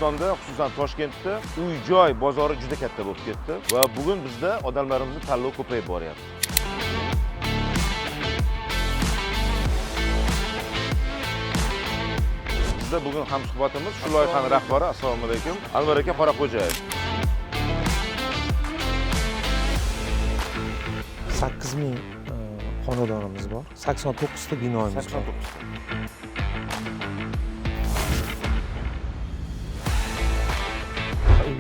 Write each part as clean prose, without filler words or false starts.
O'zbekistonda, xususan Toshkentda uy-joy bozori juda katta bo'lib ketdi va bugun bizda odamlarimizning tanlovi ko'payib boryapti. Bizda bugun hamsuhbatimiz shu loyihaning rahbari, assalomu alaykum, Anvar aka Qoraqo'jayev. 8000 xonadonimiz bor. 89 ta binomiz bor.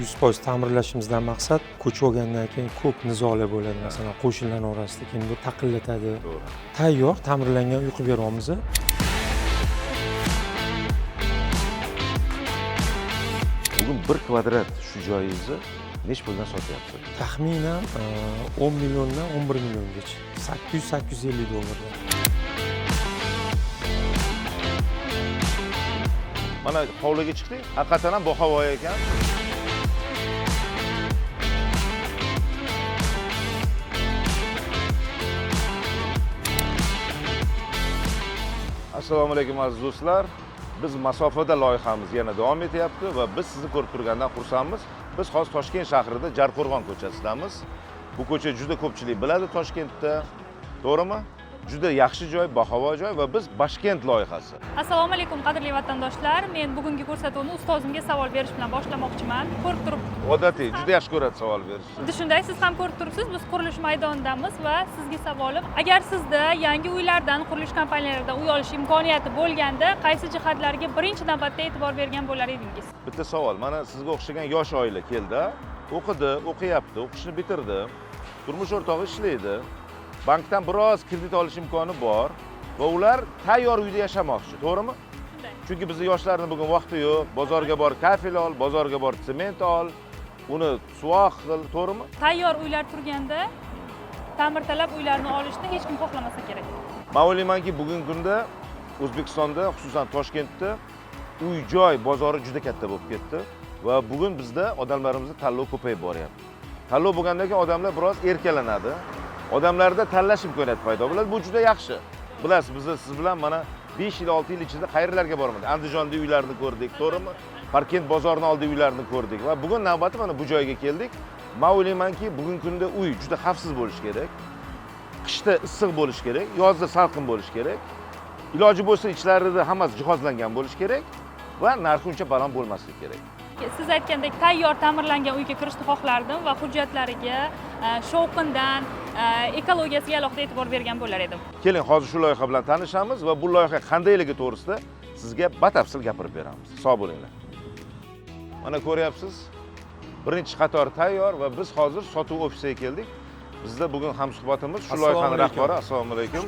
100% ta'mirlashimizdan maqsad ko'chib olgandan keyin ko'p nizolar bo'ladi. Masalan, qo'shnilar orasida keyin bu taqillatadi. Tayyor ta'mirlangan uy qilib beryapmiz. Bugun 1 kvadrat shu joyingizni nech puldan sotyapsiz? Taxminan 10 milliondan 11 milliongacha. 800-850 dollardan. Mana hovliga chiqdik, haqiqatan ham boqavoy ekan. Assalomu alaykum aziz do'stlar. Biz masofada loyihamiz yana davom etyapti va biz sizni ko'rib turgandan xursandmiz. Biz hozir Toshkent shahrida Jarqo'rg'on ko'chasidamiz. Bu ko'cha juda ko'pchilik biladi Toshkentda. To'g'rimi? Juda yaxshi joy, bahavo joy va biz Bashkent loyihasi. Assalomu alaykum qadrli vatandoshlar. Men bugungi ko'rsatuvni ustozimga savol berish bilan boshlamoqchiman. Ko'rib turib, Odatiy juda yaxshi ko'radi savol berishni. xuddi shunday siz ham ko'rib turibsiz. Biz qurilish maydonidamiz va sizga savolim, agar sizda yangi uylardan, qurilish kompaniyalaridan uy olish imkoniyati bo'lganda, qaysi jihatlarga birinchi navbatda e'tibor bergan bo'lar edingiz? Bitta savol. Mana sizga o'xshagan yosh oila keldi, o'qidi, o'qiyapti, o'qishni bitirdi, turmush o'rtog'i ishlaydi. Bankdan biroz kredit olish imkoni bor va ular tayyor uyda yashamoqchi, to'g'rimi? Chunki bizning yoshlarning bugun vaqti yo'q. Bozorga bor kafel ol, bozorga bor sement ol, uni suvoq qil, to'g'rimi? Tayyor uylar turganda ta'mirtalab uylarni olishni hech kim xohlamasa kerak. Men o'ylaymanki, bugungi kunda O'zbekistonda, xususan Toshkentda uy-joy bozori juda katta bo'lib ketdi va bugun bizda odamlarimizning tanlovi ko'payib boryapti. Tanlov bo'lgandan keyin odamlar biroz erkalanadi. Odamlarda tanlash imkoniyati paydo bo'ladi. Bu juda yaxshi. Bilasiz, biz siz bilan mana 5 yil, 6 yil ichida qayerlarga bormadik. Andijonda uylarni ko'rdik, to'g'rimi? Parkent bozorining oldida uylarni ko'rdik va bugun navbati mana bu joyga keldik. Men o'ylaymanki, bugungi kunda uy juda xavfsiz bo'lishi kerak. Qishda issiq bo'lishi kerak, yozda salqin bo'lishi kerak. Iloji bo'lsa ichlarida hammasi jihozlangan bo'lishi kerak va narxi uncha baland bo'lmasligi kerak. Siz aytgandek tayyor ta'mirlangan uyga kirishni xohlardim va hujjatlariga, shovqindan, ekologiyasiga alohida e'tibor bergan bo'lar edim. Keling, hozir shu loyiha bilan tanishamiz va bu loyiha qandayligi to'g'risida sizga batafsil gapirib beramiz. Sog' bo'linglar. Mana ko'ryapsiz, birinchi qator tayyor va biz hozir sotuv ofisiga keldik. Bizda bugun hamsuhbatimiz shu loyihaning rahbari, assalomu alaykum.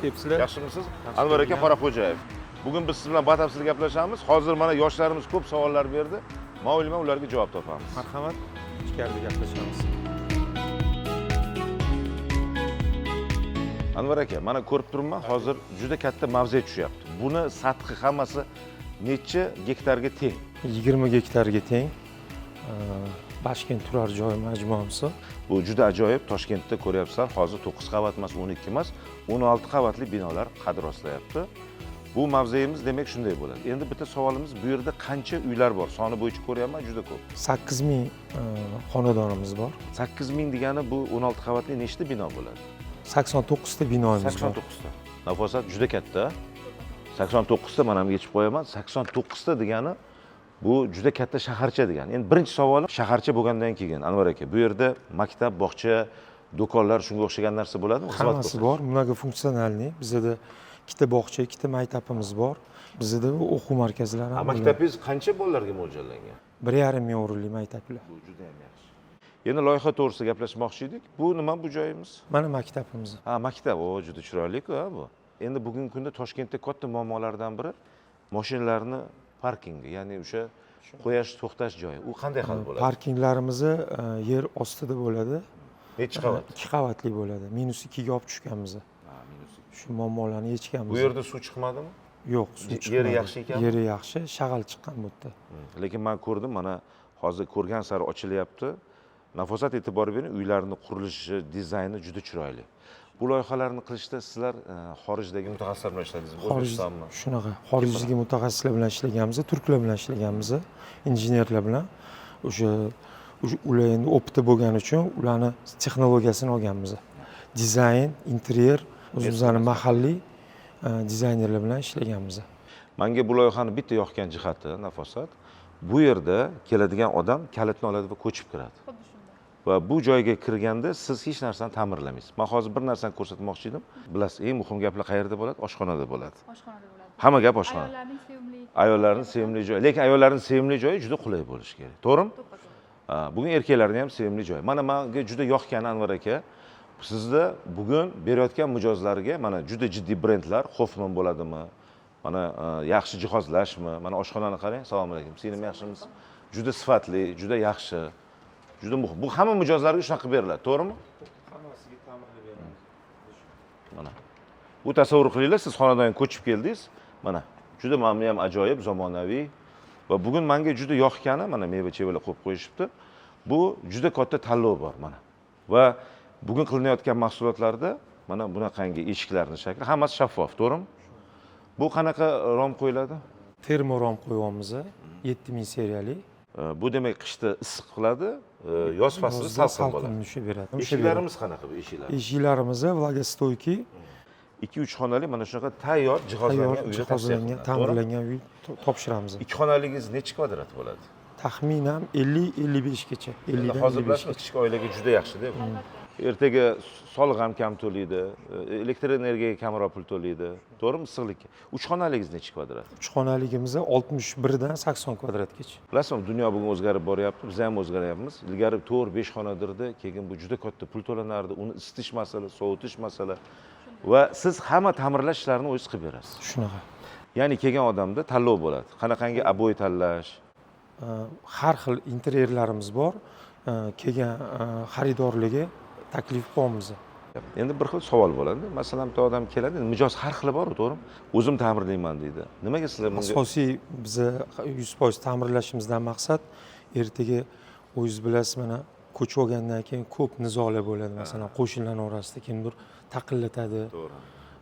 Yaxshimisiz? Anvar aka Qoraqo'jayev. Bugun biz siz bilan batafsil gaplashamiz. Hozir mana yoshlarimiz ko'p savollar berdi. Men o'ylayman, ularga javob topamiz. Marhamat, ichkarida gaplashamiz. Anvar aka, mana ko'rib turibman, hozir juda katta mavze tushyapti. Buni sathi hammasi necha gektarga teng? 20 gektarga teng. Bashkent turar joy majmuasi. Bu juda ajoyib. Toshkentda ko'ryapsizlar, hozir 9 qavat emas, 12 emas, 16 qavatli binolar qad rostlayapti. Bu mavzeyimiz demak shunday bo'ladi. Endi bitta savolimiz, bu yerda qancha uylar bor? Soni bo'yicha ko'ryapman, juda ko'p. 8000 xonadonimiz bor. 8000 degani bu 16 qavatli nechta bino bo'ladi? 89 ta binomiz bor. 89 ta. Nafosat juda katta. 89 ta men ham yechib qo'yaman. 89 ta degani bu juda katta shaharcha degani. Endi birinchi savolim, shaharcha bo'lgandan keyin Anvar aka, bu yerda maktab, bog'cha, do'konlar shunga o'xshagan narsa bo'ladimi? Hammasi bor, mnogofunksionalniy. Bizda ikkita bog'cha, ikkita maktabimiz bor. Bizda o'quv markazlari ham bor. Maktabingiz qancha bolalarga mo'ljallangan? 1,5 ming o'rinli maktablar. Bu juda ham yaxshi. Endi loyiha to'g'risida gaplashmoqchi edik. Bu nima bu joyimiz? Mana maktabimiz. Ha, maktab. O, juda chiroyli-ku bu. Endi bugungi kunda Toshkentda katta muammolardan biri mashinalarni parkingi, ya'ni o'sha qo'yash, to'xtash joyi. U qanday hal bo'ladi? Parkinglarimiz yer ostida bo'ladi. Necha qavat? 2 qavatli bo'ladi. -2 ga olib tushganmiz. Ha, -2. Shu muammolarni yechganmiz. Bu yerda suv chiqmadimi? Yo'q, suv chiqmadi. Yeri yaxshi ekan? Yeri yaxshi, shag'al chiqqan bu yerda. Lekin men ko'rdim, mana hozir ko'rgan sari ochilyapti. Nafosat e'tibor bering, uylarning qurilishi, dizayni juda chiroyli. Bu loyihalarni qilishda sizlar xorijdagi mutaxassislar bilan ishladingizmi? O'zbekistonmi? Shunaqa xorijdagi mutaxassislar bilan ishlaganmiz, turklar bilan ishlaganmiz, injenerlar bilan. O'sha ular endi opiti bo'lgani uchun ularni texnologiyasini olganmiz. Dizayn, interyer, o'zimizning mahalliy dizaynerlar bilan ishlaganmiz. Menga bu loyihani bitta yoqgan jihati Nafosat, bu yerda keladigan odam kalitni oladi va ko'chib kiradi. Xuddi shunday. Va bu joyga kirganda siz hech narsani ta'mirlamaysiz. Men hozir bir narsani ko'rsatmoqchi edim. Bilasiz, eng muhim gaplar qayerda bo'ladi? Oshxonada bo'ladi. Oshxonada bo'ladi. Hamma gap oshxona. Ayollarning sevimli. Ayollarning sevimli joyi. Lekin ayollarning sevimli joyi juda qulay bo'lishi kerak. To'g'rimi? To'ppa-to'g'ri. Bugun erkaklarning ham sevimli joyi. Mana menga juda yoqqani Anvar aka, sizda bugun berayotgan mijozlarga mana juda jiddiy brendlar, Hoffman bo'ladimi? Mana yaxshi jihozlashmi? Mana oshxonani qarang. Assalomu alaykum. Sizlar yaxshimisiz? Juda sifatli, juda yaxshi. Juda muhim. Bu hamma mijozlarga shunaqa beriladi, to'g'rimi? Hammasiga ta'mirlab beramiz. Mana. Bu tasavvur qilinglar, siz xonadan ko'chib keldingiz. Mana juda mana ham ajoyib, zamonaviy va bugun menga juda yoqqani mana meva-chevalar qo'yib qo'yishibdi. Bu juda katta tanlov bor mana. Va bugun qilinayotgan mahsulotlarda mana bunaqangi eshiklarning shakli hammasi shaffof, to'g'rimi? Bu qanaqa rom qo'yiladi? Termorom qo'yamiz, 7000 seriyali. Bu demak qishda issiq qiladi, yoz faslida salqin bo'ladi. Salqin beradi. Eshiklarimiz qanaqa bu eshiklar? Eshiklarimiz vlagostoyki, 2-3 xonali mana shunaqa tayyor jihozlangan uyda jihozlangan, ta'mirlangan uy topshiramiz. 2 xonaligingiz necha kvadrat bo'ladi? Taxminan 50-55 gacha. 50 dan Hozir 55 bilasizmi, kichik oilaga juda yaxshi-da. Ertaga soliq ham kam to'laydi, elektr energiyaga kamroq pul to'laydi. To'g'rimi, issiqlikka? 3 xonaligingiz necha kvadrat? 3 xonaligimiz 61 dan 80 kvadratgacha. Bilasizmi, dunyo bugun o'zgarib boryapti, biz ham o'zgaryapmiz. Ilgari 4-5 xonadirdi, keyin bu juda katta pul to'lanardi, uni isitish masala, sovutish masala va siz hamma ta'mirlash ishlarini o'zingiz qilib berasiz. Shunaqa. Ya'ni kelgan odamda tanlov bo'ladi. Qanaqangi aboy tanlash, Har xil interyerlarimiz bor. Kelgan xaridorlarga taklif qilamiz. endi bir xil savol bo'ladi. Masalan, bitta odam keladi, mijoz har xili bor, to'g'rimi? O'zim ta'mirlayman deydi. Nimaga sizlar bunga Asosiy bizni 100% ta'mirlashimizdan maqsad ertaga o'zingiz bilasiz, mana ko'chib olgandan keyin ko'p nizolar bo'ladi. Masalan, qo'shnilar orasida kimdir taqillatadi. to'g'ri.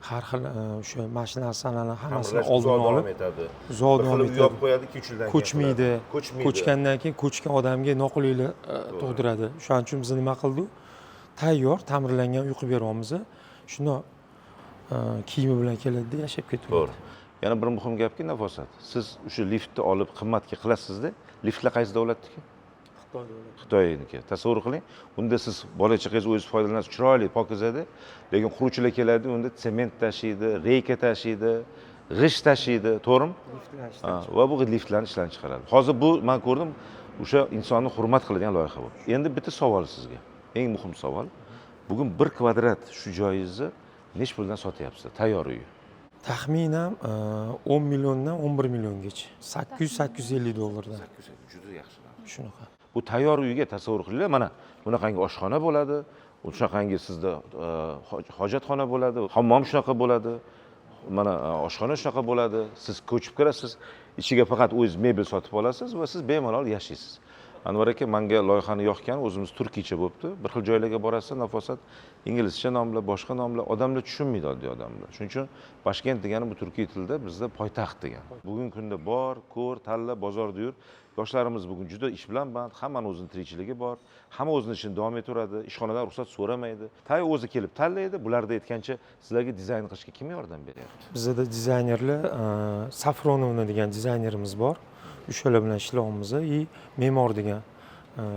Har xil o'sha mashinalarni hammasini Ta'mirlash oldini uzoq davom olib, etadi. uzoq Bir davom xil uyab etadi. qo'yadi, 2-3 yildan keyin Ko'chmaydi. Ko'chmaydi. Ko'chgandan keyin ko'chgan odamga noqulaylik tug'diradi. Shuning uchun biz nima qildik? Tayyor ta'mirlangan uy qilib beryapmiz. Shuni kiyimi bilan keladida yashab ketaveradi. To'g'ri. Yana bir muhim gapki, Nafosat. Siz o'sha liftni olib qimmatga qilasizda, liftlar qaysi davlatniki? Xitoyniki. Tasavvur qiling. Unda siz bola chaqangiz o'zingiz foydalanasiz, chiroyli, pokizada, lekin quruvchilar keladi, unda sement tashiydi, reyka tashiydi, g'isht tashiydi, to'g'rimi? Va bu liftlarni ishdan chiqaradi. Hozir bu men ko'rdim, o'sha insonni hurmat qiladigan loyiha bu. Endi bitta savol sizga. Eng muhim savol. Bugun 1 kvadrat shu joyingizni nech puldan sotyapsiz? Tayyor uy. Taxminan 10 milliondan 11 milliongacha. 800-850 dollardan. Juda yaxshi. Shunaqa. Bu tayyor uyga tasavvur qilinglar, mana bunaqangi oshxona bo'ladi, shunaqangi sizda hojatxona bo'ladi, hammom shunaqa bo'ladi. Mana oshxona shunaqa bo'ladi. Siz ko'chib kirasiz, ichiga faqat o'zingiz mebel sotib olasiz va siz bemalol yashaysiz. Anvar aka, menga loyihani yoqqan, o'zimiz turkiycha bo'libdi. Bir xil joylarga borasiz, Nafosat, inglizcha nomlar, boshqa nomlar, odamlar tushunmaydi, oddiy odamlar. Shuning uchun Toshkent degani bu turkiy tilda bizda poytaxt degan. Bugungi kunda bor, ko'r, tanla, bozorda yur. Yoshlarimiz bugun juda ish bilan band, hammaning o'zining tirikchiligi bor, hamma o'zining ishini davom ettiradi, ishxonadan ruxsat so'ramaydi. Tayyor o'zi kelib tanlaydi. Bularda aytgancha sizlarga dizayn qilishga kim yordam beryapti? Bizda dizaynerlar Safronovna degan dizaynerimiz bor. O'shalar bilan ishlayapmiz. Me'mor degan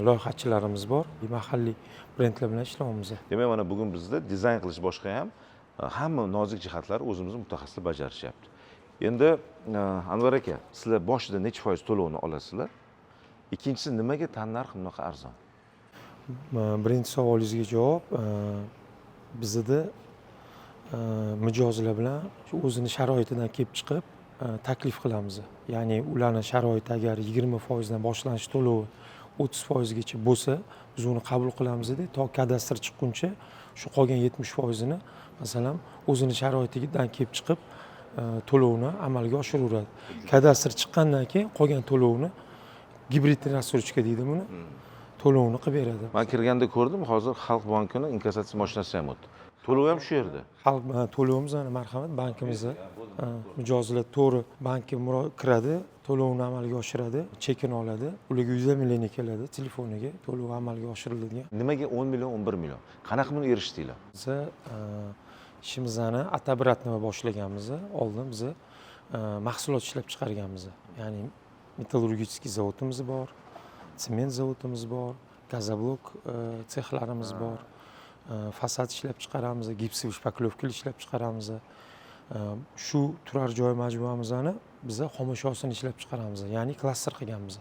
loyihachilarimiz bor. Mahalliy brendlar bilan ishlayapmiz. Demak, mana bugun bizda dizayn qilish boshqa ham hamma nozik jihatlari o'zimizning mutaxassislar bajarishyapti. Endi Anvar aka, sizlar boshida necha foiz to'lovni olasizlar? Ikkinchisi, nimaga tannarx bunaqa arzon? Birinchi savolingizga javob, bizda mijozlar bilan o'zini sharoitidan kelib chiqib taklif qilamiz. Ya'ni ularning sharoiti agar 20% dan boshlanish to'lovi 30% gacha bo'lsa, biz uni qabul qilamiz-da, to kadastr chiqquncha shu qolgan 70% ni masalan o'zini sharoitidan kelib chiqib to'lovni amalga oshiraveradi. Kadastr chiqqandan keyin qolgan to'lovni gibrid rassrochka deydi buni. To'lovni qilib beradi. Men kirganda ko'rdim, hozir Xalq bankining inkassatsiya mashinasi ham o'tdi. to'lov ham shu yerda. Xalq to'lovimiz ana marhamat bankimizni mijozlar to'g'ri bankka kiradi, to'lovni amalga oshiradi, chekin oladi, ularga uyzamalarga keladi, telefoniga to'lov amalga oshiriladigan. Nimaga 10 million, 11 million? Qanaqa buni erishdinglar? Biz ishimizni otabratni boshlaganmiz. Oldin biz mahsulot ishlab chiqarganmiz. Ya'ni metallurgiskiy zavodimiz bor, sement zavodimiz bor, gazoblok sexlarimiz bor. Fasad ishlab chiqaramiz, gipsiy shpaklovka ishlab chiqaramiz. Shu turar joy majmuamizni biz xomashyosini ishlab chiqaramiz, ya'ni klaster qilganmiz.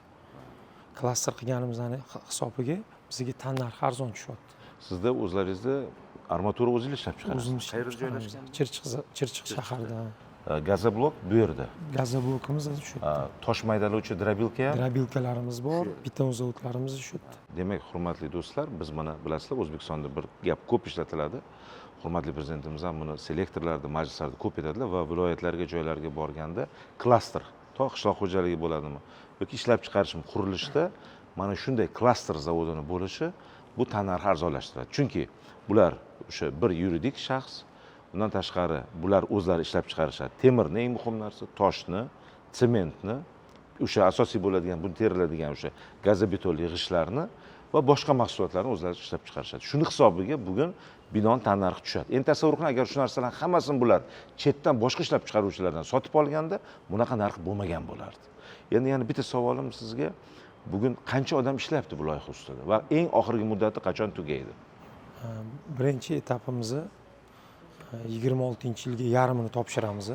Klaster qilganimizni hisobiga bizga tan narxi arzon tushyapti. Sizda o'zlaringizni armatura o'zingiz ishlab chiqarasiz. O'zimiz qayerda joylashgan? Chirchiq shahrida. Gazoblok bu yerda. Gazoblokimiz shu. Tosh maydalovchi drobilka ham. Drobilkalarimiz bor, beton zavodlarimiz shu. Demak, hurmatli do'stlar, biz mana bilasizlar, O'zbekistonda bir gap ko'p ishlatiladi. Hurmatli prezidentimiz ham buni selektorlarda, majlislarda ko'p aytadilar va viloyatlarga, joylarga borganda klaster, to qishloq xo'jaligi bo'ladimi yoki ishlab chiqarishmi, qurilishda mana shunday klaster zavodini bo'lishi bu tannarxni arzonlashtiradi. Chunki bular o'sha bir yuridik shaxs, undan tashqari bular o'zlari ishlab chiqarishadi. Temirni eng muhim narsa, toshni, sementni, o'sha asosiy bo'ladigan, bu teriladigan o'sha gazobeton yig'ishlarni va boshqa mahsulotlarni o'zlari ishlab chiqarishadi. Shuni hisobiga bugun binon tannarxi tushadi. Endi tasavvur qiling, agar shu narsalarning hammasini bular chetdan boshqa ishlab chiqaruvchilardan sotib olganda, bunaqa narx bo'lmagan bo'lardi. Endi yana bitta savolim sizga, bugun qancha odam ishlayapti bu loyiha ustida va eng oxirgi muddati qachon tugaydi? Birinchi etapimizni 26-yilga yarmini topshiramiz.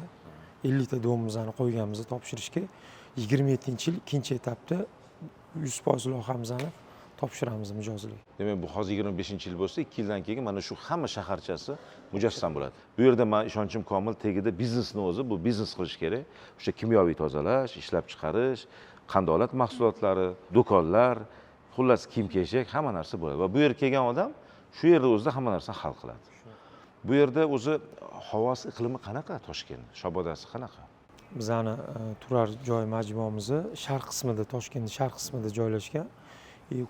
50 ta domimizni qo'yganmiz topshirishga. 27-yil ikkinchi etapda 100% loyihamizni topshiramiz mijozlarga. Demak, bu hozir 25-yil bo'lsa, 2 yildan keyin mana shu hamma shaharchasi mujassam bo'ladi. Bu yerda men ishonchim komil, tegida biznesni o'zi, bu biznes qilish kerak. O'sha kimyoviy tozalash, ishlab chiqarish, qandolat mahsulotlari, do'konlar, xullas kiyim-kechak, hamma narsa bo'ladi. Va bu yerga kelgan odam shu yerda o'zida hamma narsani hal qiladi. Bu yerda o'zi havosi, iqlimi qanaqa Toshkent? Shobodasi qanaqa? Bizani turar joy majmuamiz sharq qismida, Toshkentning sharq qismida joylashgan.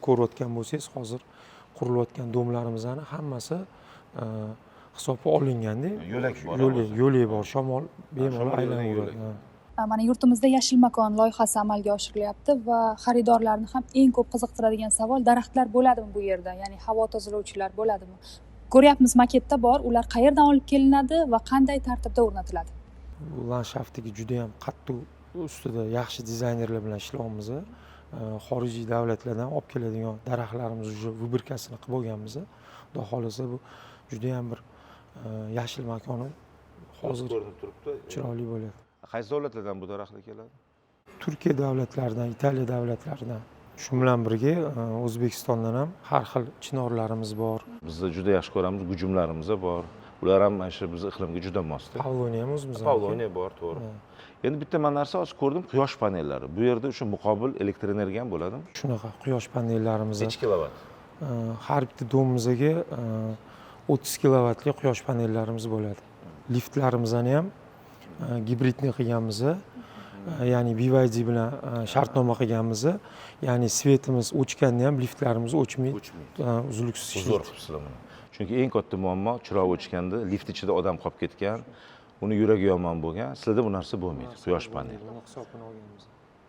Ko'rayotgan bo'lsangiz, hozir qurilayotgan domlarimizning hammasi hisobga olinganda, yo'lak bor, shamol bemalol aylanadi. Mana yurtimizda yashil makon loyihasi amalga oshirilyapti va xaridorlarni ham eng ko'p qiziqtiradigan savol, daraxtlar bo'ladimi bu yerda? Ya'ni havo tozalovchilar bo'ladimi? Ko'ryapmiz, maketda bor, ular qayerdan olib kelinadi va qanday tartibda o'rnatiladi? Bu landshaftdagi juda ham qattiq ustida yaxshi dizaynerlar bilan ishlayapmiz. Xorijiy davlatlardan olib keladigan daraxtlarimiz уже vыборкасini qilib bo'lganmiz. Xudo xolasa bu juda ham bir yashil makoni hozir ko'rinib turibdi. Chiroyli bo'ladi. Qaysi davlatlardan bu daraxtlar keladi? Turkiya davlatlaridan, Italiya davlatlaridan. Shu bilan birga O'zbekistondan ham har xil chinorlarimiz bor. Bizda juda yaxshi ko'ramiz, gujumlarimiz bor. Ular ham mana shu biz iqlimga juda mosda. Pavloniya ham o'zimizda. Pavloniya bor, to'g'ri. Endi bitta men narsa hozir ko'rdim, quyosh panellari. Bu yerda o'sha muqobil elektr energiya ham bo'ladimi? Shunaqa quyosh panellarimiz. Necha kilovat? Har bitta domimizga 30 kilovatli quyosh panellarimiz bo'ladi. Liftlarimizni ham gibridni qilganmiz. Ya'ni BYD bilan shartnoma qilganmiz. Ya'ni svetimiz o'chganda ham liftlarimiz o'chmaydi. Uzluksiz Zo'r qilibsizlar buni. Chunki eng katta muammo chiroq o'chganda, lift ichida odam qolib ketgan, uni yuragi yomon bo'lgan. Sizlarda bu narsa bo'lmaydi, quyosh paneli. Hisobini olganmiz.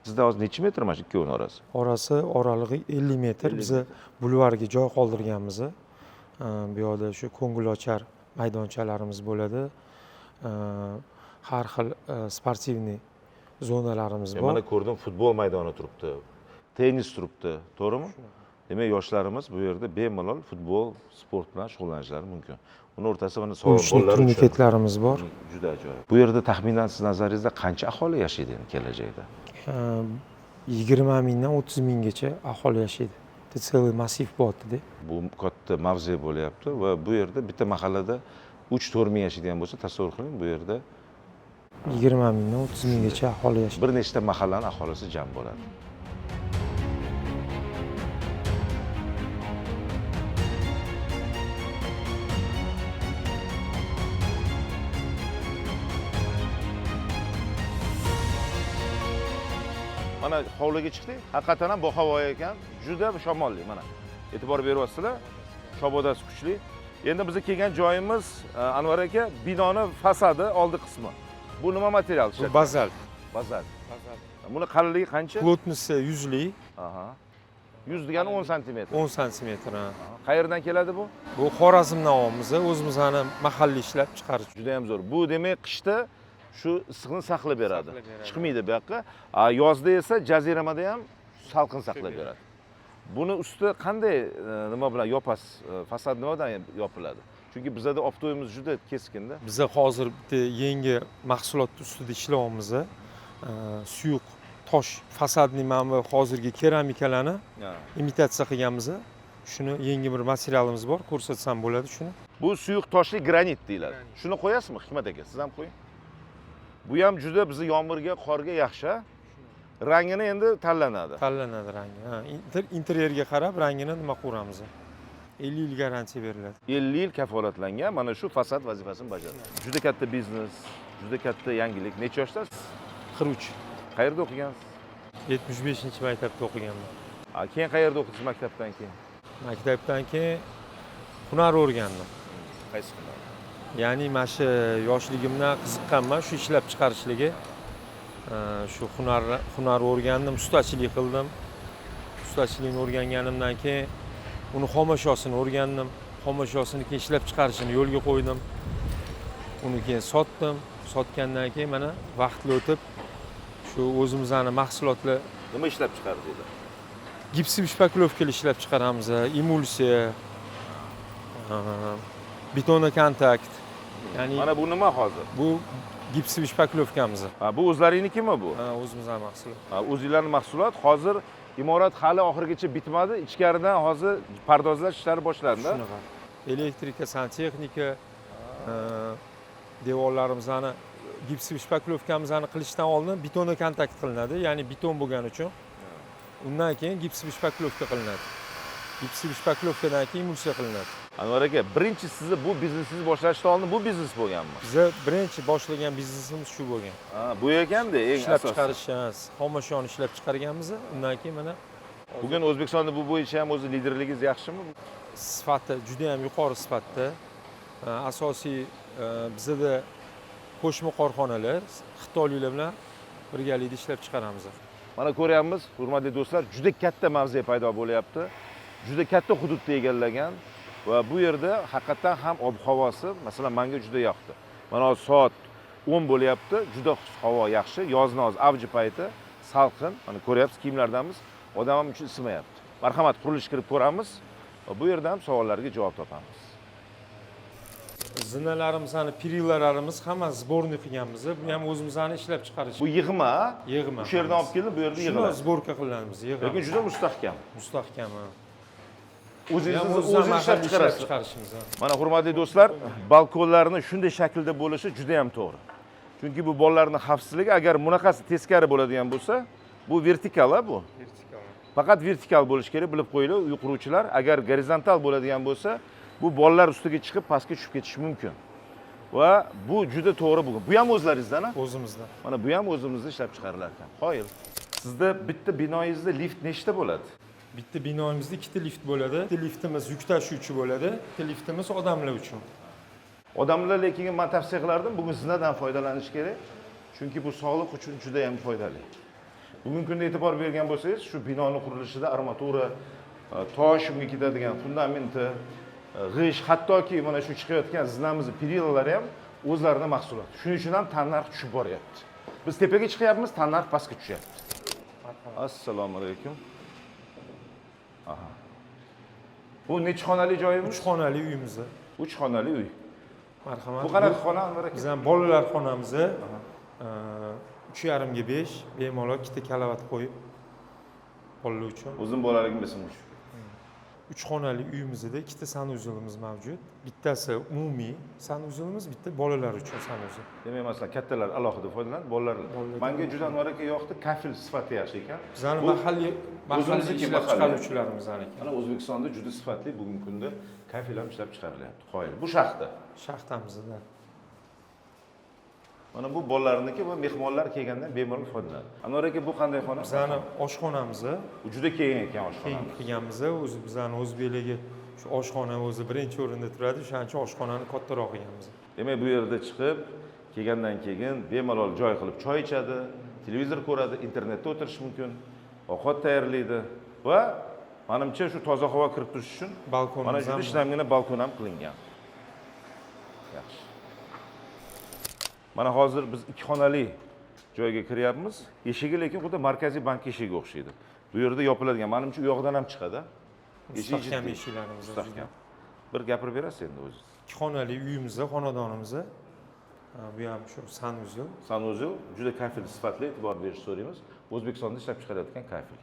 Sizda hozir necha metr mana shu ikkovining orasi? Oralig'i 50 metr. Biz bulvarga joy qoldirganmiz. Bu yerda shu ko'ngilochar maydonchalarimiz bo'ladi. Har xil sportivniy zonalarimiz bor. Mana ko'rdim, futbol maydoni turibdi, tennis turibdi, to'g'rimi? Demak, yoshlarimiz bu yerda bemalol futbol, sport bilan shug'ullanishlari mumkin. Uni o'rtasida mana sovg'a bolalar uchun turniketlarimiz bor. Juda ajoyib. Bu yerda taxminan siz nazaringizda qancha aholi yashaydi endi kelajakda? 20 mingdan 30 minggacha aholi yashaydi. Целый massiv bo'lyapti-da. Bu katta mavze bo'lyapti va bu yerda bitta mahallada 3-4 ming yashaydigan bo'lsa, tasavvur qiling, bu yerda 20 mingdan 30 minggacha aholi yashaydi. bir nechta mahallaning aholisi jam bo'ladi. Mana hovliga chiqdik, haqiqatan ham bu havo ekan, juda shamolli mana. E'tibor beryapsizlar, shabodasi kuchli. Endi biza kelgan joyimiz Anvar aka binoni fasadi oldi qismi. Bu nima material Bu ishlatgan? bazalt. Bazalt. Buni qalinligi qancha? Plotnisi 100 lik, Aha. 100 degani 10 sm. 10 cm. Qayerdan keladi bu? Bu Xorazmdan olamiz, o'zimizni mahalliy ishlab chiqarish. Juda ham zo'r. Bu demak qishda shu issiqni saqlab beradi. Saqlab beradi. Chiqmaydi bu yoqqa. Yozda esa jaziramada ham salqin saqlab beradi. Buni usti qanday nima bilan yopasiz? Fasad nimadan yopiladi? Chunki bizada optoyimiz juda keskinda. Biza hozir bitta yangi mahsulot ustida ishlayapmiz. Suyuq tosh fasadning mana bu hozirgi keramikalarni imitatsiya qilganmiz. Shuni yangi bir materialimiz bor, ko'rsatsam bo'ladi shuni. Bu suyuq toshli granit deyiladi. Shuni qo'yasizmi Hikmat aka? Siz ham qo'ying. Bu ham juda bizni yomg'irga, qorga yaxshi. Rangini endi tanlanadi. Tanlanadi rangi. Interyerga qarab rangini nima qilamiz. 50 yil garantiya beriladi. 50 yil kafolatlangan mana shu fasad vazifasini bajaradi. Juda katta biznes, juda katta yangilik. Necha yoshdasiz? 43. Qayerda o'qigansiz? 75-maktabda o'qiganman. Keyin qayerda o'qidingiz maktabdan keyin? Maktabdan keyin hunar o'rgandim. Qaysi hunar? Ya'ni mana shu yoshligimdan qiziqqanman shu ishlab chiqarishligiga. Shu hunar o'rgandim, ustachilik qildim. Ustachilikni o'rganganimdan keyin uni xomashyosini o'rgandim. Xomashyosini keyin ishlab chiqarishini yo'lga qo'ydim. Uni keyin sotdim. Sotgandan keyin mana vaqtli o'tib shu o'zimizning mahsulotlar Nima ishlab chiqardingiz? gipsiy shpaklovkalar ishlab chiqaramiz, emulsiya, betonokontakt. Ya'ni Mana bu nima hozir? bu gipsiy shpaklovkamiz. Bu o'zlaringnikimi bu? O'zimizning mahsulot. O'zingizlarning mahsulot. Hozir imorat hali oxirigacha bitmadi. Ichkaridan hozir pardozlash ishlari boshlandi. Shunaqa. Elektrika, santexnika, devorlarimizni gipsiy shpaklovkamizni qilishdan oldin betonokontakt qilinadi, ya'ni beton bo'lgani uchun. Undan keyin gipsiy shpaklovka qilinadi. Gipsiy shpaklovkadan keyin emulsiya qilinadi. Anvar aka, birinchi sizni bu biznesingizni boshlashdan oldin bu biznes bo'lganmi? Biza birinchi boshlagan biznesimiz shu bo'lgan. Bu ekanda eng Ishlab asosiy. chiqarish, xomashyoni ishlab chiqarganmiz. Undan keyin mana Bugun O'zbekistonda bu bo'yicha ham o'zi liderligingiz yaxshimi? sifati juda ham yuqori sifatda. Asosiy bizada qo'shma korxonalar xitoyliklar bilan birgalikda ishlab chiqaramiz. Mana ko'ryapmiz, hurmatli do'stlar, juda katta mavze paydo bo'lyapti. Juda katta hududni egallagan va bu yerda haqiqatan ham ob-havosi, masalan, menga juda yoqdi. Mana hozir soat 10 bo'lyapti, juda havo yaxshi, yozni hozir avji payti, salqin. Mana ko'ryapsiz, kiyimlardamiz, odam ham uchun isimayapti. Marhamat, qurilish kirib ko'ramiz va bu yerda ham savollarga javob topamiz. Zinalarimizni, pirillalarimiz hamma sborniy qilganmiz. Bu ham o'zimizning ishlab chiqarish. Bu yig'ma, Yig'ma. O'sha yerdan olib kelib, bu yerda Shuni yig'iladi. sborka qilamiz, Lekin yig'amiz. juda mustahkam. Mustahkam. O'zingiz ishlab chiqarasiz. chiqarishimiz. Mana hurmatli do'stlar, balkonlarni shunday shaklda bo'lishi juda ham to'g'ri. Chunki bu bolalarning xavfsizligi agar bunaqasi teskari bo'ladigan bo'lsa, bu vertikal bu. Vertikal. Faqat vertikal bo'lishi kerak, bilib qo'yinglar, uy quruvchilar. Agar gorizontal bo'ladigan bo'lsa, bu bolalar ustiga chiqib pastga tushib ketishi mumkin. Va bu juda to'g'ri bo'lgan. Bu ham o'zlaringizdan-a? O'zimizdan. Mana bu ham o'zimizda ishlab chiqarilar ekan. Qoyil. Sizda bitta binoyingizda lift nechta bo'ladi? Bitta binomizda ikkita lift bo'ladi. Bitta liftimiz yuk tashuvchi bo'ladi, bitta liftimiz odamlar uchun. Odamlar lekin men tavsiya qilardim, bugun zinadan foydalanish kerak. Chunki bu sog'liq uchun juda ham foydali. Bugungi kunda e'tibor bergan bo'lsangiz, shu binoni qurilishida armatura, tosh, unga ketadigan fundamenti, g'ish, hattoki mana shu chiqayotgan zinamizning perillalari ham o'zlarining mahsuloti. Shuning uchun ham tannarx tushib boryapti. Biz tepaga chiqyapmiz, tannarx pastga tushyapti. Assalomu alaykum. Aha. Bu necha xonali joyimiz? 3 xonali uyimiz. 3 xonali uy. Marhamat. Bu qanaqa xona, Anvar aka? Bizning bolalar xonamiz 3,5 ga 5 bemalol ikkita kalavat qo'yib bolalar uchun. O'zim bolaligim esimda shu. 3 xonali uyimizda ikkita sanuzlimiz mavjud. Bittasi umumiy sanuzlimiz, bitta bolalar uchun sanuzl. Demak, masalan, kattalar alohida foydalanadi, bolalar. Menga juda Anvar aka yoqdi, kafil sifati yaxshi ekan. Bizning mahalliy o'zimizniki ishlab mahalliy. chiqaruvchilarimiz ekan. Mana O'zbekistonda juda sifatli bugungi kunda kafil ham ishlab chiqarilyapti. Qoyil. Bu shaxta. Shaxtamizda. Mana bu bolalarniki va mehmonlar kelganda bemalol foydalanadi. Anvar aka, bu qanday xona? Bizning oshxonamiz Bu juda keng ekan oshxona. keng qilganmiz. O'zi bizning o'zbeklarga shu oshxona o'zi birinchi o'rinda turadi, o'shaning uchun oshxonani kattaroq qilganmiz. Demak, bu yerda chiqib, kelgandan keyin bemalol joy qilib choy ichadi, televizor ko'radi, internetda o'tirish mumkin, ovqat tayyorlaydi va menimcha shu toza havo kirib turish uchun Balkonimiz mana ham juda bor. ishlamgina balkon ham qilingan. Yaxshi. Mana hozir biz ikki xonali joyga kiryapmiz. Eshigi lekin xuddi markaziy bank eshigiga o'xshaydi. Bu yerda yopiladigan, menimcha u yoqdan ham chiqadi. Mustahkam eshiklarimiz bor. Mustahkam. Bir gapirib berasiz endi o'zingiz. Ikki xonali uyimizda, xonadonimizda bu ham shu sanuzel. Sanuzel juda kafil sifatli, e'tibor berish so'raymiz. O'zbekistonda ishlab chiqarayotgan kafil.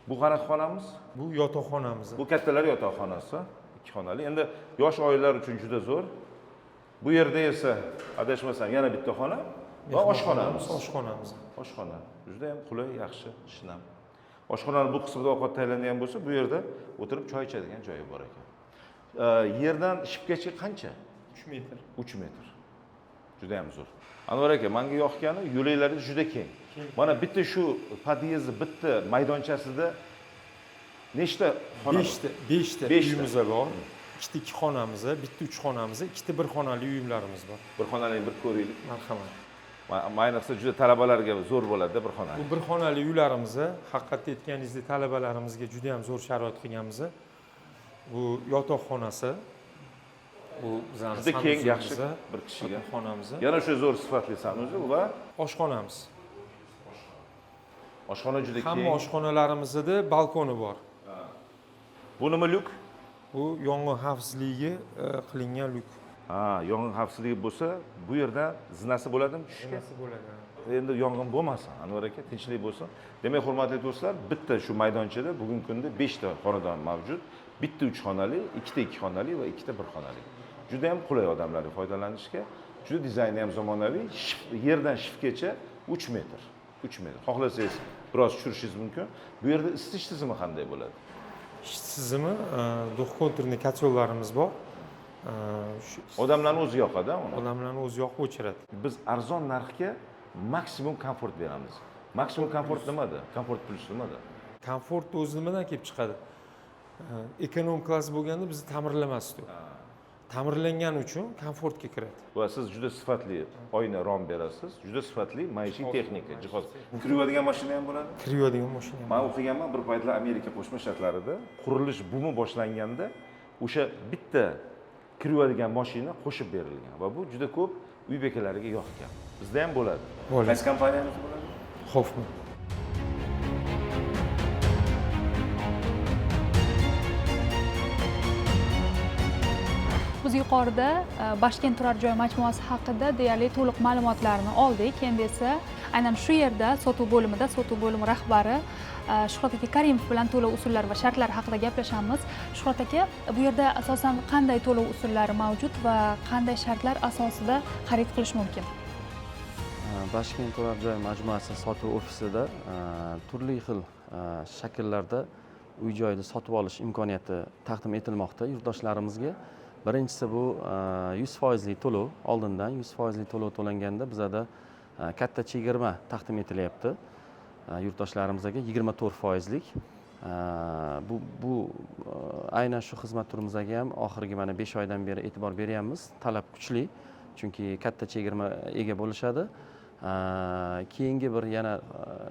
Bu qanaqa xonamiz? Bu yotoqxonamiz. Bu kattalar yotoqxonasi, ikki xonali. Endi yosh oilalar uchun juda zo'r. Bu yerda esa adashmasam yana bitta xona va oshxonamiz. Oshxonamiz. Oshxona. Juda ham qulay, yaxshi, shinam. Oshxonaning bu qismida ovqat tayyorlangan bo'lsa, bu yerda o'tirib choy ichadigan joyi bor ekan. Yerdan shifgacha qancha? 3 metr. 3 metr. Juda ham zo'r. Anvar aka, menga yoqqani yo'laklaringiz juda keng. Mana bitta shu podyezdni bitta maydonchasida nechta xona? 5 ta uyimiz bor. Ikkita ikki xonamiz, bitta 3 xonamiz, ikkita bir xonali uylarimiz bor. Bir xonali bir ko'raylik. Marhamat. Ayniqsa juda talabalarga zo'r bo'ladi bir xonali. Bu bir xonali uylarimizni haqiqatda aytganingizdek talabalarimizga juda ham zo'r sharoit qilganmiz. Bu yotoqxonasi. Bu bizning juda keng, yaxshi bir kishiga. Xonamiz. Yana shu zo'r sifatli sanuzel va oshxonamiz. Oshxona juda keng. Hamma oshxonalarimizda balkoni bor. Bu nima lyuk? Bu yong'in xavfsizligi qilingan lyuk. Yong'in xavfsizligi bo'lsa, bu yerda zinasi bo'ladimi tushishga? Zinasi bo'ladi. Endi yong'in bo'lmasin, Anvar aka, tinchlik bo'lsin. Demak, hurmatli do'stlar, bitta shu maydonchada bugungi kunda 5 ta xonadon mavjud. Bitta 3 xonali, ikkita 2 xonali va ikkita 1 xonali. Juda ham qulay odamlarga foydalanishga. Juda dizayni ham zamonaviy. Yerdan shiftgacha 3 metr. 3 metr. Xohlasangiz biroz tushirishingiz mumkin. Bu yerda isitish tizimi qanday bo'ladi? Isitish tizimi duxkonturniy kotellarimiz bor. Odamlarning o'zi yoqadi uni. Odamlarning o'zi yoqib o'chiradi. Biz arzon narxga maksimum komfort beramiz. Maksimum komfort nimada? Komfort plus nimada? Komfort o'zi nimadan kelib chiqadi? Ekonom klass bo'lganda bizni ta'mirlamasdi. Ta'mirlangani uchun komfortga kiradi. Va siz juda sifatli oyna rom berasiz. Juda sifatli maishiy texnika, jihoz. Kiradigan mashina ham bo'ladi? Kiradigan mashina. Men o'qiganman bir paytlar Amerika Qo'shma Shtatlarida qurilish bumi boshlanganda o'sha bitta kiradigan mashina qo'shib berilgan va bu juda ko'p uy bekalariga yoqqan. Bizda ham bo'ladi. Qaysi kompaniyamiz bo'ladi? Hoffman. Biz yuqorida Bashkent turar joy majmuasi haqida deyarli to'liq ma'lumotlarni oldik. Endi esa aynan shu yerda sotuv bo'limida sotuv bo'limi rahbari Shuhrat aka Karimov bilan to'lov usullari va shartlari haqida gaplashamiz. Shuhrat aka, bu yerda asosan qanday to'lov usullari mavjud va qanday shartlar asosida xarid qilish mumkin? Bashkent turar joy majmuasi sotuv ofisida turli xil shakllarda uy joyni sotib olish imkoniyati taqdim etilmoqda yurtdoshlarimizga. Birinchisi bu 100% to'lov, oldindan 100% to'lov to'langanda bizada katta chegirma taqdim etilyapti. Yurtdoshlarimizga 24%lik. Bu aynan shu xizmat turimizga ham oxirgi mana 5 oydan beri e'tibor beryapmiz. Talab kuchli, chunki katta chegirma ega bo'lishadi. Keyingi bir yana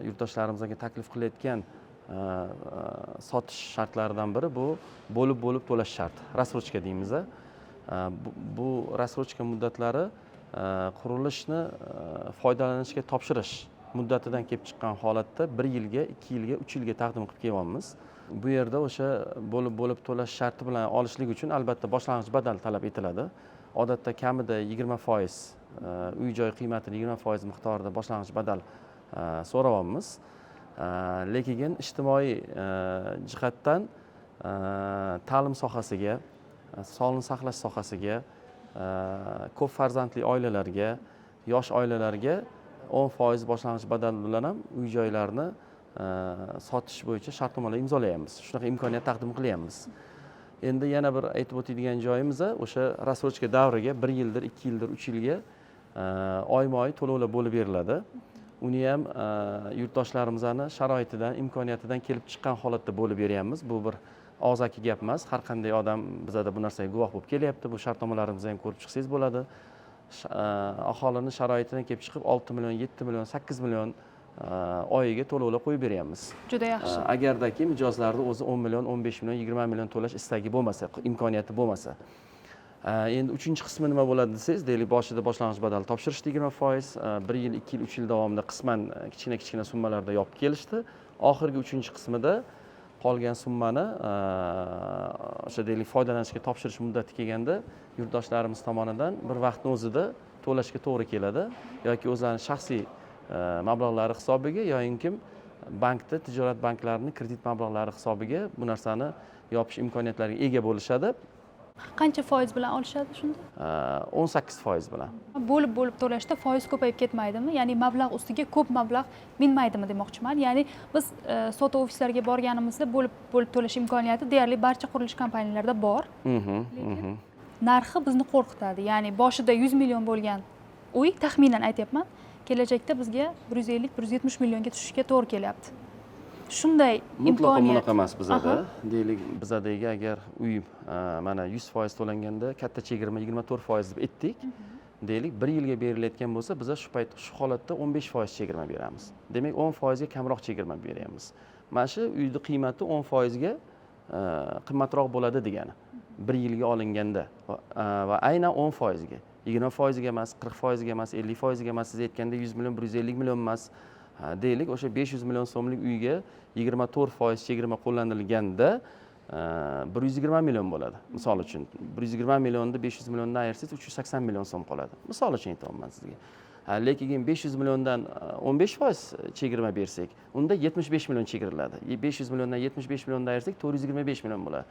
yurtdoshlarimizga taklif qilayotgan sotish shartlaridan biri bu bo'lib to'lash sharti. Рассрочка deymiz. Bu рассрочка muddatlari qurilishni foydalanishga topshirish muddatidan kelib chiqqan holatda 1 yilga, 2 yilga, 3 yilga taqdim qilib kelyapmiz. Bu yerda o'sha bo'lib to'lash sharti bilan olishlik uchun albatta boshlang'ich badal talab etiladi. Odatda kamida 20%, uy joy qiymatining 20% miqdorida boshlang'ich badal so'rayapmiz. Lekin ijtimoiy jihatdan ta'lim sohasiga, sog'liqni saqlash sohasiga, ko'p farzandli oilalarga, yosh oilalarga 10% boshlang'ich badal bilan ham uy joylarni sotish bo'yicha shartnomalar imzolayapmiz. Shunaqa imkoniyat taqdim qilyapmiz. Endi yana bir aytib o'tadigan joyimiz o'sha рассрочка davriga 1 yildir, 2 yildir, 3 yilga oyma-oy to'lovlar bo'lib beriladi. uni ham yurtdoshlarimizni sharoitidan, imkoniyatidan kelib chiqqan holatda bo'lib beryapmiz. Bu bir og'zaki gap emas. Har qanday odam bizada bu narsaga guvoh bo'lib kelyapti. Bu shartnomalarimizni ham ko'rib chiqsangiz bo'ladi. Aholini sharoitidan kelib chiqib 6 million, 7 million, 8 million oyiga to'lovlar qo'yib beryapmiz. Juda yaxshi. Agardaki mijozlarni o'zi 10 million, 15 million, 20 million to'lash istagi bo'lmasa, imkoniyati bo'lmasa. Endi uchinchi qismi nima bo'ladi desangiz, deylik boshida boshlang'ich badal topshirishdi 20%, 1 yil, 2 yil, 3 yil davomida qisman kichkina summalarda yopib kelishdi. Oxirgi uchinchi qismida qolgan summani o'sha deylik foydalanishga topshirish muddati kelganda yurtdoshlarimiz tomonidan bir vaqtni o'zida to'lashga to'g'ri keladi yoki o'zlarining shaxsiy mablag'lari hisobiga yoki bankda tijorat banklarining kredit mablag'lari hisobiga bu narsani yopish imkoniyatlariga ega bo'lishadi. Qancha foiz bilan olishadi shunda? 18% bilan. Bo'lib to'lashda foiz ko'payib ketmaydimi? Ya'ni mablag' ustiga ko'p mablag' minmaydimi demoqchiman. Ya'ni biz sotuv ofislariga borganimizda bo'lib to'lash imkoniyati deyarli barcha qurilish kompaniyalarida bor. Lekin narxi bizni qo'rqitadi. Ya'ni boshida 100 million bo'lgan uy, taxminan aytyapman, kelajakda bizga 150-170 millionga tushishga to'g'ri kelyapti. Shunday mutlaqo imkoniyat. bunaqa emas bizada. Deylik bizadagi agar uy mana 100% to'langanda katta chegirma 24% deb aytdik. Deylik 1 yilga berilayotgan bo'lsa, biz shu holatda 15% chegirma beramiz. Demak 10% ga kamroq chegirma beryapmiz. Mana shu uyning qiymati 10% ga qimmatroq bo'ladi degani. 1 yilga olinganda va aynan 10% ga, 20% ga emas, 40% ga emas, 50% ga emas, siz aytganda 100 million, 150 million emas. Deylik o'sha 500 million so'mlik uyga 24% chegirma qo'llanilganda 120 million bo'ladi. Misol uchun 120 millionni 500 milliondan ayirsangiz 380 million so'm qoladi. Misol uchun aytaman sizga. Lekin 500 milliondan 15% chegirma bersak, unda 75 million chegiriladi. 500 milliondan 75 milliondan ayirsak 425 million bo'ladi.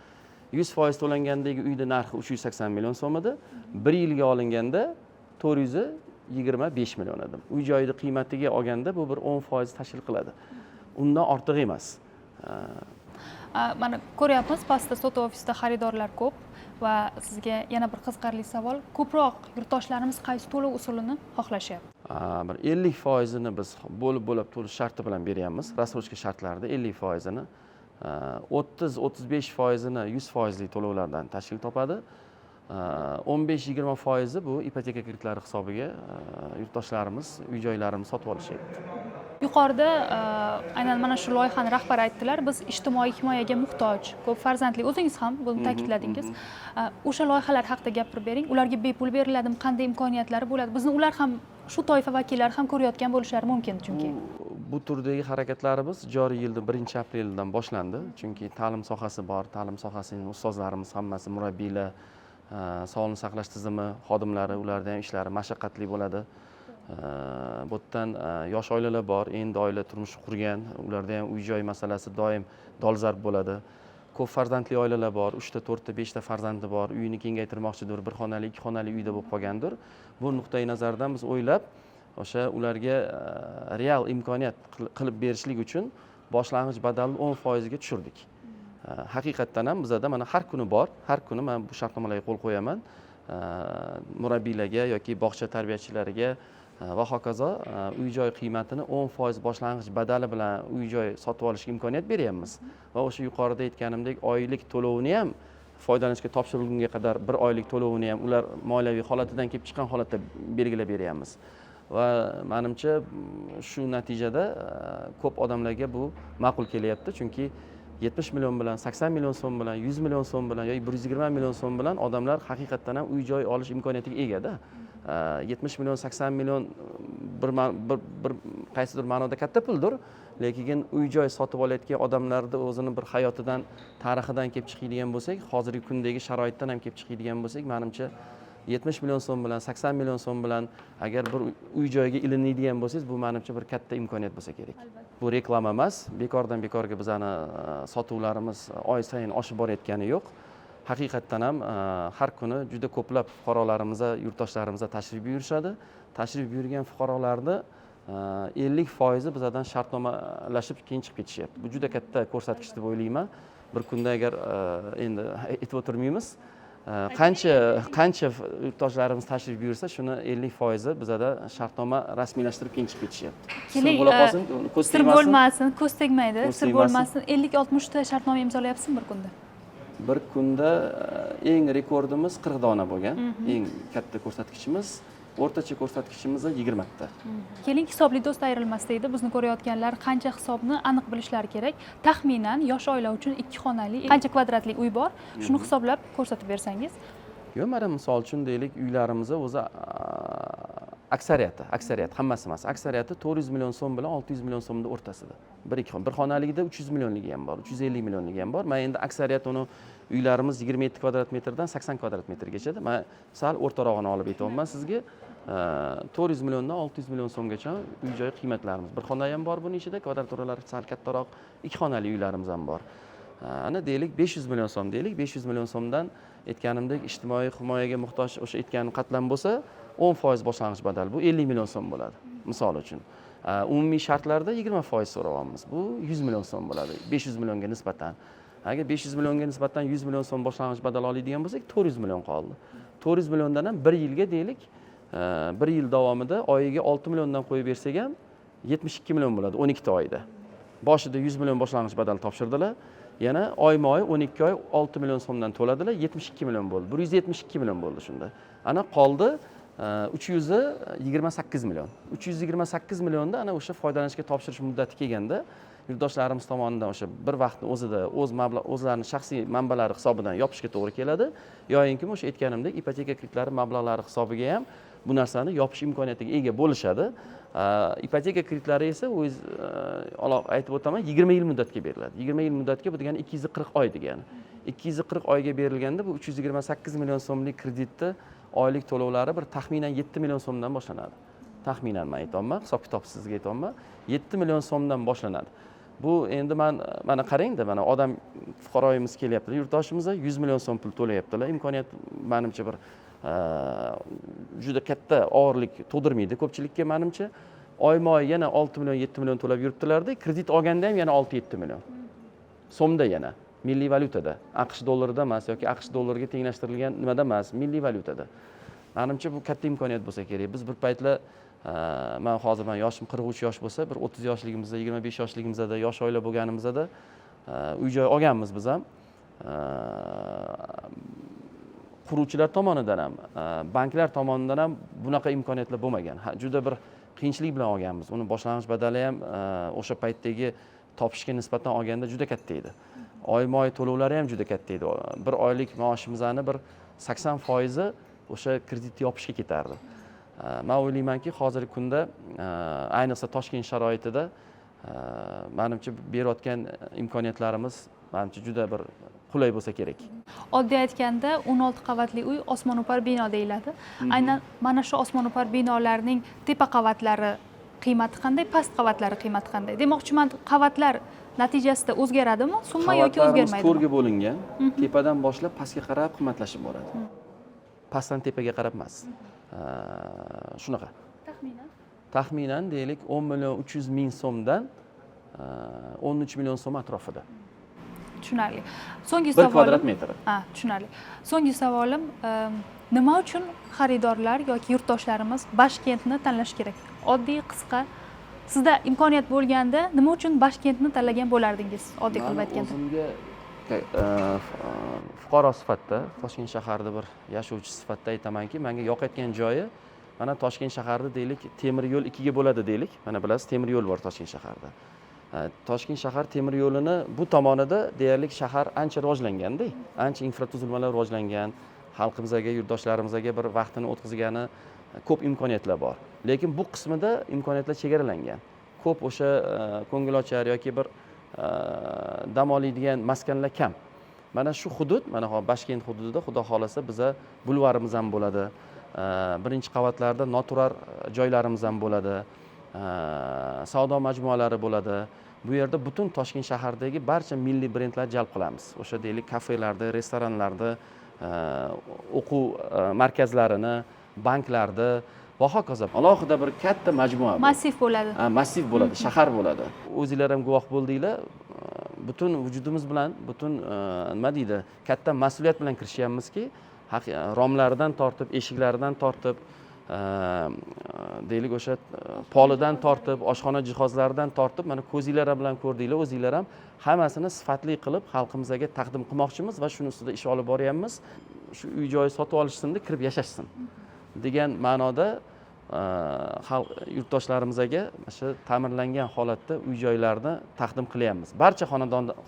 100% to'langandagi uyda narxi 380 million so'm edi. 1 yilga olinganda 425 million edi. Uy joyida qiymatiga olganda bu bir 10% tashkil qiladi. Undan ortiq emas. Mana ko'ryapmiz, pastda sotuv ofisida xaridorlar ko'p va sizga yana bir qiziqarli savol, ko'proq yurtdoshlarimiz qaysi to'lov usulini xohlashyapti? Bir 50%ni biz bo'lib to'lish sharti bilan beryapmiz. Rassrochka shartlarida 50%ni 30-35%ni 100% to'lovlardan tashkil topadi. 15-20% bu ipoteka kreditlari hisobiga yurtdoshlarimiz uy joylarini sotib olishyapti. Yuqorida aynan mana shu loyihani rahbari aytdilar, biz ijtimoiy himoyaga muhtoj, ko'p farzandli, o'zingiz ham buni ta'kidladingiz. O'sha loyihalar haqida gapirib bering. Ularga bepul beriladimi, qanday imkoniyatlari bo'ladi? Bizni ular ham shu toifa vakillari ham ko'rayotgan bo'lishlari mumkin chunki. Bu turdagi harakatlarimiz joriy yilda 1-apreldan boshlandi. Chunki ta'lim sohasi bor, ta'lim sohasining ustozlarimiz hammasi murabbiylar, sog'liqni saqlash tizimi xodimlari, ularning ham ishlari mashaqqatli bo'ladi. Bu yerdan yosh oilalar bor, endi oila turmush qurgan, ularda ham uy joy masalasi doim dolzarb bo'ladi. Ko'p farzandli oilalar bor, 3 ta, 4 ta, 5 ta farzandi bor, uyini kengaytirmoqchidir, bir xonali, 2 xonali uyda bo'lib qolgandir. Bu nuqtai nazardan biz o'ylab, o'sha ularga real imkoniyat qilib berishlik uchun boshlang'ich badalni 10% ga tushirdik. Haqiqatdan ham bizada mana har kuni bor, har kuni men bu shartnomalarga qo'l qo'yaman. Murabbiylarga yoki bog'cha tarbiyachilariga va hokazo uy joy qiymatini 10% boshlang'ich badali bilan uy joy sotib olishga imkoniyat beryapmiz. Va o'sha yuqorida aytganimdek oylik to'lovini ham foydalanishga topshirilgunga qadar bir oylik to'lovini ham ular moliyaviy holatidan kelib chiqqan holatda belgilab beryapmiz. Va menimcha shu natijada ko'p odamlarga bu ma'qul kelyapti, chunki 70 million bilan, 80 million so'm bilan, 100 million so'm bilan yoki 120 million so'm bilan odamlar haqiqatdan ham uy joy olish imkoniyatiga egada. 70 million, 80 million bir qaysidir ma'noda katta puldir, lekin uy joy sotib olayotgan odamlarni o'zini bir hayotidan, tarixidan kelib chiqadigan bo'lsak, hozirgi kundagi sharoitdan ham kelib chiqadigan bo'lsak, menimcha 70 million so'm bilan, 80 million so'm bilan agar bir uy joyga ilinadigan bo'lsangiz, bu menimcha bir katta imkoniyat bo'lsa kerak. Bu reklama emas, bekordan bekorga bizani sotuvlarimiz oy sayin oshib borayotgani yo'q. Haqiqatdan ham har kuni juda ko'plab fuqarolarimiz, yurtdoshlarimiz tashrif buyurishadi. Tashrif buyurgan fuqarolarni 50% bizdan shartnomalashib keyin chiqib ketishyapti. Bu juda katta ko'rsatkich deb o'ylayman. Bir kunda agar endi aytib o'tirmaymiz, qancha yurtdoshlarimiz tashrif buyursa shuni 50% bizada shartnoma rasmiylashtirib keyin chiqib ketishyapti. Keling, Sir bo'la qolsin, ko'z sir tegmasin. bo'lmasin, ko'z tegmaydi, Ko'z sir tegmasin. bo'lmasin. 50-60 ta shartnoma imzolayapsizmi bir kunda? Bir kunda eng rekordimiz 40 dona bo'lgan. Eng katta ko'rsatkichimiz, o'rtacha ko'rsatkichimiz 20 ta. Keling, hisobli do'st ayrilmas deydi. Bizni ko'rayotganlar qancha hisobni aniq bilishlari kerak. Taxminan yosh oila uchun 2 xonali qancha kvadratli uy bor? Shuni hisoblab ko'rsatib bersangiz. Yo'q, mana misol uchun deylik, uylarimiz o'zi aksariyati hammasi emas, aksariyati 400 million so'm bilan 600 million so'mning o'rtasida. Bir xonaligida 300 millionligi ham bor, 350 millionligi ham bor. Men endi aksariyat uni uylarimiz 27 kvadrat metrdan 80 kvadrat metrgacha. Men sal o'rtarog'ini olib aytyapman sizga. 400 milliondan 600 million so'mgacha uy-joy qiymatlarimiz. Bir xona ham bor buning ichida, kvadraturalari sal kattaroq, 2 xonali uylarimiz ham bor. Ana deylik 500 million so'm deylik, 500 million so'mdan aytganimdek ijtimoiy himoyaga muhtoj o'sha aytganim qatlam bo'lsa 10% boshlang'ich badal bu 50 million so'm bo'ladi misol uchun. Umumiy shartlarda 20% so'rayapmiz. Bu 100 million so'm bo'ladi 500 millionga nisbatan. Agar 500 millionga nisbatan 100 million so'm boshlang'ich badal oladigan bo'lsak 400 million qoldi. 400 milliondan ham 1 yilga deylik, 1 yil davomida oyiga 6 milliondan qo'yib bersak ham 72 million bo'ladi 12 ta oyda. Boshida 100 million boshlang'ich badal topshirdilar. Yana oyma-oy 12 oy 6 million so'mdan to'ladilar, 72 million bo'ldi. 172 million bo'ldi shunda. Ana qoldi 328 million. 328 millionda ana o'sha foydalanishga topshirish muddati kelganda yurtdoshlarimiz tomonidan o'sha bir vaqtni o'zida o'zlarining shaxsiy manbalari hisobidan yopishga to'g'ri keladi. Yo'inki o'sha aytganimdek ipoteka kreditlari mablag'lari hisobiga ham bu narsani yopish imkoniyatiga ega bo'lishadi. Ipoteka kreditlari esa o'z aytib o'taman 20 yil muddatga beriladi. 20 yil muddatga bu degani 240 oy degani. 240 oyga berilganda bu 328 million so'mlik kreditni oylik to'lovlari bir taxminan 7 million so'mdan boshlanadi. Taxminan men aytayapman, hisob kitob sizga aytayapman, 7 million so'mdan boshlanadi. Bu endi mana qarangda, mana odam fuqaroyimiz kelyapti, yurtdoshimiz 100 million so'm pul to'layaptilar. Imkoniyat menimcha bir juda katta og'irlik tug'dirmaydi ko'pchilikka menimcha. Oyma-oy yana 6 million 7 million to'lab yuribdilarda, kredit olganda ham yana 6-7 million so'mda yana milliy valyutada, AQSh dollarida emas yoki AQSh dollariga tenglashtirilgan nimada emas, milliy valyutada. Menimcha bu katta imkoniyat bo'lsa kerak. Biz bir paytlar men hozir yoshim 43 yosh bo'lsa, bir 30 yoshligimizda, 25 yoshligimizda yosh oila bo'lganimizda uy-joy olganmiz biz ham. Quruvchilar tomonidan ham, banklar tomonidan ham bunaqa imkoniyatlar bo'lmagan. Juda bir qiyinchilik bilan olganmiz. Uni boshlang'ich badali ham o'sha paytdagi topishga nisbatan olganda juda katta edi. Oyma-oy to'lovlari ham juda katta edi. Bir oylik maoshimizni bir 80% o'sha kreditni yopishga ketardi. Men o'ylaymanki, hozirgi kunda ayniqsa Toshkent sharoitida menimcha berayotgan imkoniyatlarimiz menimcha juda bir qulay bo'lsa kerak. Oddiy aytganda 16 qavatli uy osmono'par bino deyiladi. Aynan mana shu osmono'par binolarning tepa qavatlari qiymati qanday, past qavatlari qiymati qanday? Demoqchiman, qavatlar natijasida o'zgaradimi, summa yoki o'zgarmaydimi? To'rga bo'lingan, tepadan boshlab pastga qarab qimmatlashib boradi. Pastdan tepaga qarab emas. Shunaqa. Taxminan deylik 10 million 300 ming so'mdan 13 million so'm atrofida. Tushunarli. So'nggi 1 savolim. kvadrat metr. Tushunarli. So'nggi savolim, nima uchun xaridorlar yoki yurtdoshlarimiz Bashkentni tanlash kerak? Oddiy, qisqa. Sizda imkoniyat bo'lganda nima uchun Bashkentni tanlagan bo'lardingiz? Oddiy qilib aytganda. O'zimga fuqaro sifatida, Toshkent shaharida bir yashovchi sifatida aytamanki, menga yoqayotgan joyi mana Toshkent shaharida deylik, temir yo'l 2 ga bo'ladi deylik. Mana bilasiz, temir yo'l bor Toshkent shaharida. Toshkent shahar temir yo'lini bu tomonida deyarli shahar ancha rivojlanganda, ancha infratuzilmalar rivojlangan, xalqimizga, yurtdoshlarimizga bir vaqtini o'tkazgani ko'p imkoniyatlar bor. Lekin bu qismida imkoniyatlar chegaralangan. Ko'p o'sha ko'ngilochar yoki bir dam oladigan maskanlar kam. Mana shu hudud, mana Bashkent hududida xudo xolasa biza bulvarimiz ham bo'ladi. Birinchi qavatlarda noturar joylarimiz ham bo'ladi. Savdo majmualari bo'ladi. Bu yerda butun Toshkent shahardagi barcha milliy brendlar jalb qilamiz. O'sha deylik kafelarni, restoranlarni, o'quv markazlarini, banklarni va hokazo. Alohida bir katta majmua. Massiv bo'ladi. Massiv bo'ladi, shahar bo'ladi. O'zinglar ham guvoh bo'ldinglar. butun vujudimiz bilan, butun nima deydi, katta mas'uliyat bilan kirishyapmizki, romlaridan tortib, eshiklaridan tortib, deylik o'sha polidan tortib, oshxona jihozlaridan tortib, mana ko'zinglar bilan ko'rdinglar, o'zinglar ham hammasini sifatli qilib xalqimizga taqdim qilmoqchimiz va shuni ustida ish olib boryapmiz. Shu uy joy sotib olishsinda kirib yashashsin degan ma'noda yurtdoshlarimizga shu ta'mirlangan holatda uy joylarni taqdim qilyapmiz. Barcha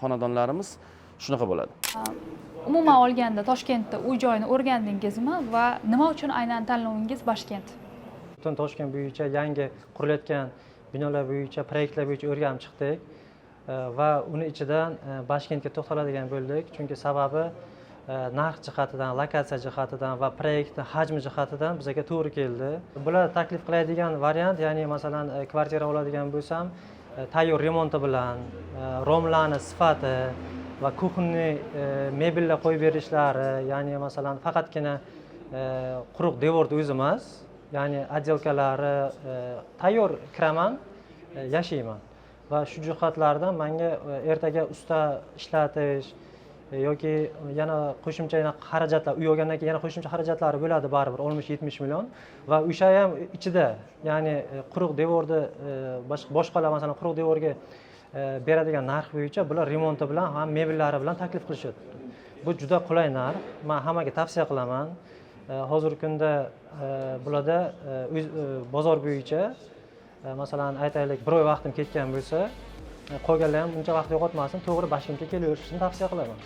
xonadonlarimiz shunaqa bo'ladi. Umuman olganda Toshkentda uy joyini o'rgandingizmi va nima uchun aynan tanlovingiz Bashkent? Butun Toshkent bo'yicha yangi qurilayotgan binolar bo'yicha, proyektlar bo'yicha o'rganib chiqdik va uni ichidan Bashkentga to'xtaladigan bo'ldik. Chunki sababi narx jihatidan, lokatsiya jihatidan va proyektni hajmi jihatidan bizga to'g'ri keldi. Bular taklif qiladigan variant, ya'ni masalan kvartira oladigan bo'lsam, tayyor remonti bilan, romlarni sifati va kuxonniy mebellar qo'yib berishlari, ya'ni masalan faqatgina quruq devorni o'zi emas, ya'ni отделкалari tayyor kiraman, yashayman va shu jihatlardan menga ertaga usta ishlatish yoki yana qo'shimcha xarajatlar, uy olgandan keyin yana qo'shimcha xarajatlari bo'ladi baribir 60-70 million va o'sha ham ichida, ya'ni quruq devorni boshqalar masalan quruq devorga beradigan narx bo'yicha bular remonti bilan ham mebellari bilan taklif qilishadi. Bu juda qulay narx. Men hammaga tavsiya qilaman. Hozirgi kunda bularda bozor bo'yicha masalan aytaylik bir oy vaqtim ketgan bo'lsa, qolganlar ham buncha vaqt yo'qotmasin, to'g'ri Bashkentga kelaverishni tavsiya qilaman.